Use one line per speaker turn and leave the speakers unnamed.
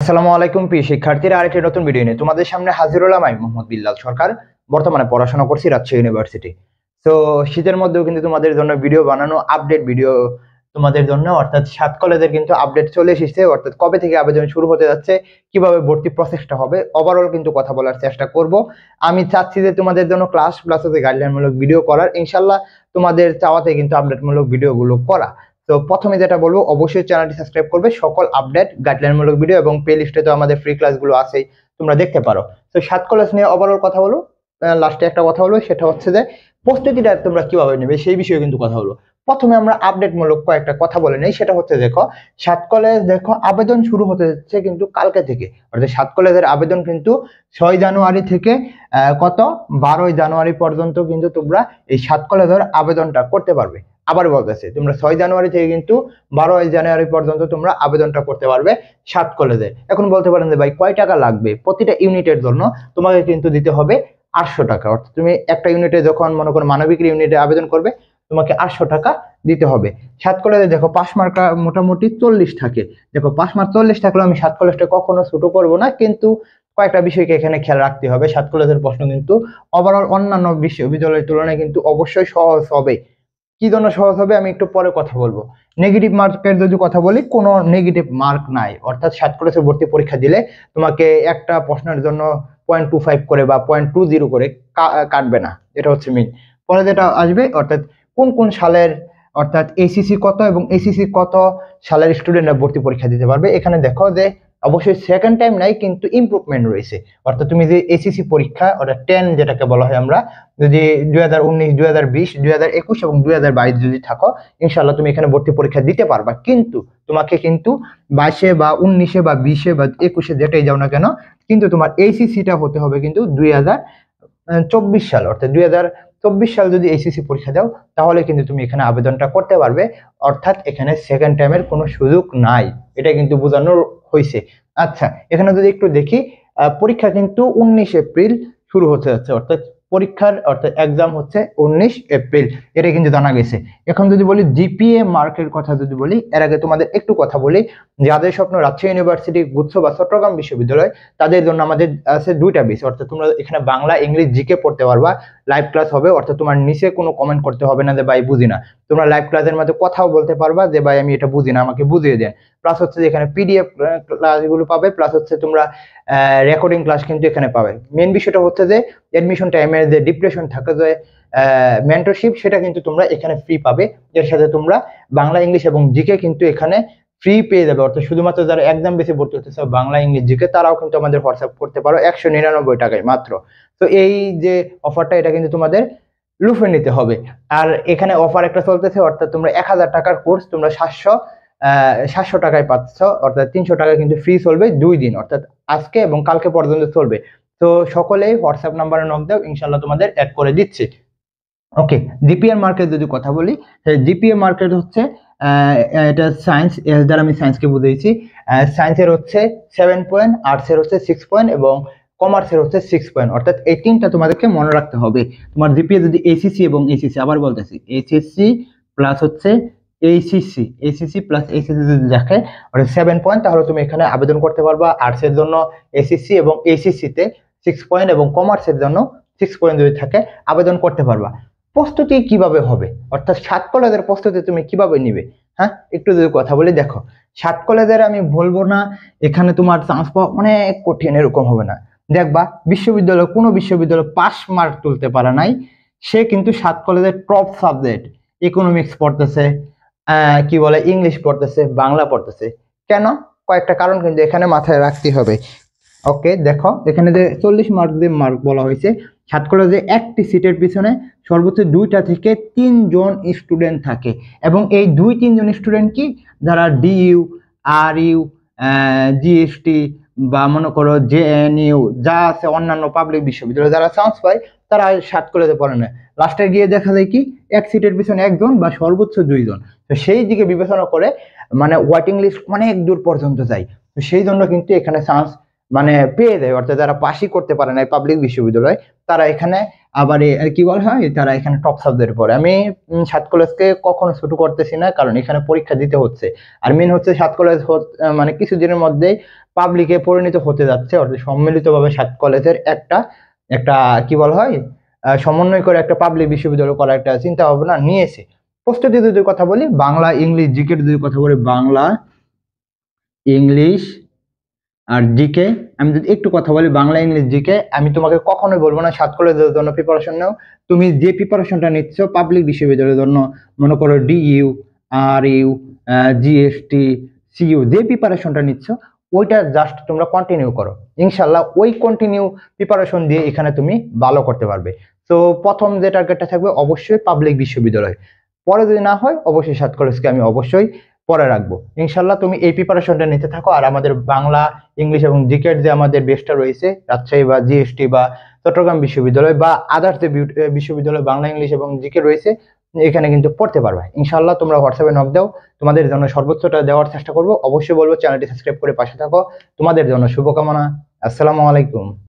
আসসালামু আলাইকুম প্রিয় শিক্ষার্থীরা, আরেকটি নতুন ভিডিও নিয়ে তোমাদের সামনে হাজির হলাম। আমি মোহাম্মদ বিল্লাল সরকার। বর্তমানে পড়াশোনা করছি রাজশাহী ইউনিভার্সিটি। তো শীতের মধ্যেও কিন্তু তোমাদের জন্য ভিডিও বানানো, আপডেট ভিডিও তোমাদের জন্য, অর্থাৎ 7 কলেজের কিন্তু আপডেট চলে এসেছে। অর্থাৎ কবে থেকে আবেদন শুরু হতে যাচ্ছে, কিভাবে ভর্তি প্রসেসটা হবে, ওভারঅল কিন্তু কথা বলার চেষ্টা করব। আমি চাচ্ছি যে তোমাদের জন্য ক্লাস প্লাস হচ্ছে গাইডলাইনমূলক ভিডিও করার, ইনশাল্লাহ তোমাদের চাওয়াতে কিন্তু আপডেটমূলক ভিডিওগুলো করা। তো প্রথমে যেটা বলবো, অবশ্যই চ্যানেলটি সাবস্ক্রাইব করবে। সকল আপডেট গাইডলাইনমূলক ভিডিও এবং প্লে লিস্টে তো আমাদের ফ্রি ক্লাসগুলো আছেই, তোমরা দেখতে পারো। তো 7 কলেজ নিয়ে ওভারঅল কথা বলো। লাস্টে একটা কথা বলবো, সেটা হচ্ছে যে প্রস্তুতিটা তোমরা কিভাবে নেবে সেই বিষয়ে কিন্তু কথা বলবো। প্রথমে আমরা আপডেটমূলক কয়েকটা কথা বলে নেই। সেটা হচ্ছে দেখো, 7 কলেজ দেখো আবেদন শুরু হতে যাচ্ছে কিন্তু কালকে থেকে। অর্থাৎ 7 কলেজের আবেদন কিন্তু 6 জানুয়ারি থেকে 12 জানুয়ারি পর্যন্ত কিন্তু তোমরা এই 7 কলেজের আবেদনটা করতে পারবে। আবার বলতেছে, তোমরা 6 জানুয়ারি থেকে কিন্তু 12 জানুয়ারি পর্যন্ত তোমরা আবেদনটা করতে পারবে 7 কলেজে। এখন বলতে পারেন যে ভাই কয় টাকা লাগবে? প্রতিটা ইউনিটের জন্য তোমাকে কিন্তু দিতে হবে 800 টাকা। অর্থাৎ তুমি একটা ইউনিটে যখন মনে করো মানবিক ইউনিটে আবেদন করবে, তোমাকে 800 টাকা দিতে হবে। 7 কলেজে দেখো পাস মার্ক মোটামুটি 40 থাকে। দেখো পাস মার্ক 40 থাকলেও আমি 7 কলেজটা কখনো ছোট করবো না, কিন্তু কয়েকটা বিষয়কে এখানে খেয়াল রাখতে হবে। 7 কলেজের প্রশ্ন কিন্তু ওভারঅল অন্যান্য বিশ্ববিদ্যালয়ের তুলনায় কিন্তু অবশ্যই সহজ হবে। কি জন্য সহজ হবে আমি একটু পরে কথা বলবো। নেগেটিভ মার্কের যদি কথা বলি, কোনো নেগেটিভ মার্ক নাই। অর্থাৎ 7 কলেজে ভর্তি পরীক্ষা দিলে তোমাকে একটা প্রশ্নের জন্য 0.25 করে বা 0.20 করে কাটবে না। এটা হচ্ছে মেইন। পরে যেটা আসবে, অর্থাৎ কোন কোন সালের, অর্থাৎ এসিসি কত এবং এসিসি কত সালের স্টুডেন্টরা ভর্তি পরীক্ষা দিতে পারবে। এখানে দেখো যে অবশ্যই সেকেন্ড টাইম নাই, কিন্তু ইমপ্রুভমেন্ট রয়েছে। অর্থাৎ তুমি যে এসিসি পরীক্ষা, অর্থাৎ 10 যেটাকে বলা হয় আমরা, যদি 2019, 2020, 2021 এবং 2022 যদি থাকো, ইনশাল্লাহ তুমি এখানে ভর্তি পরীক্ষা দিতে পারবা। কিন্তু তোমাকে কিন্তু 22-এ বা 19-এ বা 20-এ বা 21-এ যেটাই যাও না কেন, কিন্তু তোমার এইচএসসিটা হতে হবে কিন্তু 2024 সাল। অর্থাৎ 2024 সাল যদি এইচএসসি পরীক্ষা দাও, তাহলে কিন্তু তুমি এখানে আবেদনটা করতে পারবে। অর্থাৎ এখানে সেকেন্ড টাইমের কোনো সুযোগ নাই, এটা কিন্তু বোঝানো হয়েছে। আচ্ছা, এখানে যদি একটু দেখি, পরীক্ষা কিন্তু 19 এপ্রিল শুরু হতে যাচ্ছে। অর্থাৎ পরীক্ষার অর্থাৎ এক্সাম হচ্ছে 19 এপ্রিল, এটা কিন্তু জানা গেছে। এখন যদি বলি জিপিএ মার্কের কথা যদি বলি, এর আগে তোমাদের একটু কথা বলি। যাদের স্বপ্ন রাজশাহী ইউনিভার্সিটি, গুচ্ছ বা চট্টগ্রাম বিশ্ববিদ্যালয়, তাদের জন্য আমাদের আছে দুইটা বিষয়। অর্থাৎ তোমরা এখানে বাংলা, ইংলিশ, জিকে পড়তে পারবা। লাইভ ক্লাস হবে, অর্থাৎ তোমার নিচে কোনো কমেন্ট করতে হবে না যে ভাই বুঝি না। তোমরা লাইভ ক্লাসের মধ্যে কথাও বলতে পারবা যে ভাই আমি এটা বুঝি না, আমাকে বুঝিয়ে দেন। প্লাস হচ্ছে যে এখানে পিডিএফ ক্লাসগুলো পাবে, প্লাস হচ্ছে তোমরা রেকর্ডিং ক্লাস কিন্তু এখানে পাবে। মেন বিষয়টা হচ্ছে যে এডমিশন টাইমের যে ডিপ্রেশন থাকে, যে মেন্টরশিপ, সেটা কিন্তু তোমরা এখানে ফ্রি পাবে। এর সাথে তোমরা বাংলা, ইংলিশ এবং জিকে কিন্তু এখানে ফ্রি পেয়ে যাবে। অর্থাৎ শুধুমাত্র যারা একদম বেশি ভর্তি হতে চাও বাংলা, ইংলিশ, জিকে, তারাও কিন্তু আমাদের হোয়াটসঅ্যাপ করতে পারো 199 টাকায় মাত্র। তো এই যে অফারটা, এটা কিন্তু তোমাদের লুফে নিতে হবে। আর এখানে অফার একটা চলতেছে, অর্থাৎ তোমরা 1000 টাকার কোর্স তোমরা 700 টাকায় পাচ্ছ। অর্থাৎ 300 টাকা কিন্তু ফ্রি চলবে 2 দিন, অর্থাৎ আজকে এবং কালকে পর্যন্ত চলবে। তো সকলেই হোয়াটসঅ্যাপ নাম্বারে নক দাও, ইনশাল্লাহ তোমাদের অ্যাড করে দিচ্ছি। ওকে, জিপিএর মার্কেট যদি কথা বলি, জিপিএ মার্কেট হচ্ছে এটা সায়েন্স, এর দ্বারা আমি সায়েন্সকে বুঝিয়েছি। সায়েন্সের হচ্ছে 7 পয়েন্ট, আর্টসের হচ্ছে 6 পয়েন্ট এবং কমার্সের হচ্ছে 6 পয়েন্ট। অর্থাৎ এই তিনটা তোমাদেরকে মনে রাখতে হবে। তোমার জিপিএ যদি এসিসি এবং এসিসি, আবার বলতেছি এসএসসি প্লাস হচ্ছে এসিসি প্লাস এসিসি যদি দেখে অর্থাৎ 7 পয়েন্ট, তাহলে তুমি এখানে আবেদন করতে পারবা। আর্টসের জন্য এসিসি এবং এসিসিতে 6 পয়েন্ট এবং কমার্সের জন্য 6 পয়েন্ট যদি থাকে, আবেদন করতে পারবা। প্রস্তুতি কিভাবে হবে, অর্থাৎ 7 কলেজের প্রস্তুতি তুমি কিভাবে নিবে? হ্যাঁ, একটু যদি কথা বলি, দেখো 7 কলেজের আমি বলবো না এখানে তোমার চান্স পাওয়া অনেক কঠিন, এরকম হবে না। দেখবা বিশ্ববিদ্যালয়, কোনো বিশ্ববিদ্যালয় পাস মার্ক তুলতে পারে নাই, সে কিন্তু 7 কলেজের টপ সাবজেক্ট ইকোনমিক্স পড়তেছে, কি বলে ইংলিশ পড়তেছে, বাংলা পড়তেছে। কেন? কয়েকটা কারণ কিন্তু এখানে মাথায় রাখতে হবে। ওকে, দেখো এখানে যে 40 মার্ক দিয়ে মার্ক বলা হয়েছে, 7 কলেজে একটি সিটের পিছনে সর্বোচ্চ 2টা থেকে 3 জন স্টুডেন্ট থাকে। এবং এই 2-3 জন স্টুডেন্ট কি, যারা ডিইউ, আরইউ, জিএসটি বা মনে করো জেএনইউ যা আছে, অন্যান্য পাবলিক বিশ্ববিদ্যালয়ে যারা চান্স পায়, তারা 7 কলেজে পড়ে না। লাস্টে গিয়ে দেখা যায় কি, এক সিটের পিছনে একজন বা সর্বোচ্চ 2 জন। তো সেই দিকে বিবেচনা করে মানে ওয়েটিং লিস্ট অনেক দূর পর্যন্ত যায়। তো সেই জন্য কিন্তু এখানে চান্স মানে পেয়ে দেয়, অর্থাৎ যারা পাশই করতে পারে না পাবলিক বিশ্ববিদ্যালয়, তারা এখানে আবার কি বলা হয়, তারা এখানে টপ সাবজেক্ট পড়ে। আমি সাত কলেজকে কখনো ছোট করতেছি না, কারণ এখানে পরীক্ষা দিতে হচ্ছে। আর মেন হচ্ছে সাত কলেজ মানে কিছুদিনের মধ্যেই পাবলিকে পরিণত হতে যাচ্ছে, অর্থাৎ সম্মিলিতভাবে সাত কলেজের একটা একটা কি বলা হয়, সমন্বয় করে একটা পাবলিক বিশ্ববিদ্যালয় করার একটা চিন্তা ভাবনা নিয়েছে। প্রস্তুতি যদি কথা বলি, বাংলা ইংলিশ জিকে যদি কথা বলি, বাংলা ইংলিশ আর জিকে, আমি যদি একটু কথা বলি বাংলা ইংলিশ জিকে, আমি তোমাকে কখনোই বলবো না সাত কলেজের জন্য প্রিপারেশন নাও। তুমি যে প্রিপারেশনটা নিচ্ছ পাবলিক বিশ্ববিদ্যালয়ের জন্য, মনে করো DU, R U, GST, CU, যে প্রিপারেশনটা নিচ্ছ ওইটা জাস্ট তোমরা কন্টিনিউ করো। ইনশাল্লাহ ওই কন্টিনিউ প্রিপারেশন দিয়ে এখানে তুমি ভালো করতে পারবে। তো প্রথম যে টার্গেটটা থাকবে অবশ্যই পাবলিক বিশ্ববিদ্যালয়, পরে যদি না হয় অবশ্যই সাত কলেজকে আমি অবশ্যই পরে রাখবো। ইনশাল্লাহ তুমি এই প্রিপারেশনটা নিতে থাকো। আর আমাদের বাংলা ইংলিশ এবং জিকের যে আমাদের বেসটা রয়েছে, রাজশাহী বা জিএসটি বা চট্টগ্রাম বিশ্ববিদ্যালয় বা আদার্স যে বিশ্ববিদ্যালয় বাংলা ইংলিশ এবং জিকে রয়েছে, এখানে কিন্তু পড়তে পারবে ইনশাল্লাহ। তোমরা হোয়াটসঅ্যাপে নক দাও, তোমাদের জন্য সর্বোচ্চটা দেওয়ার চেষ্টা করবো। অবশ্যই বলবো চ্যানেলটি সাবস্ক্রাইব করে পাশে থাকো। তোমাদের জন্য শুভকামনা। আসসালামু আলাইকুম।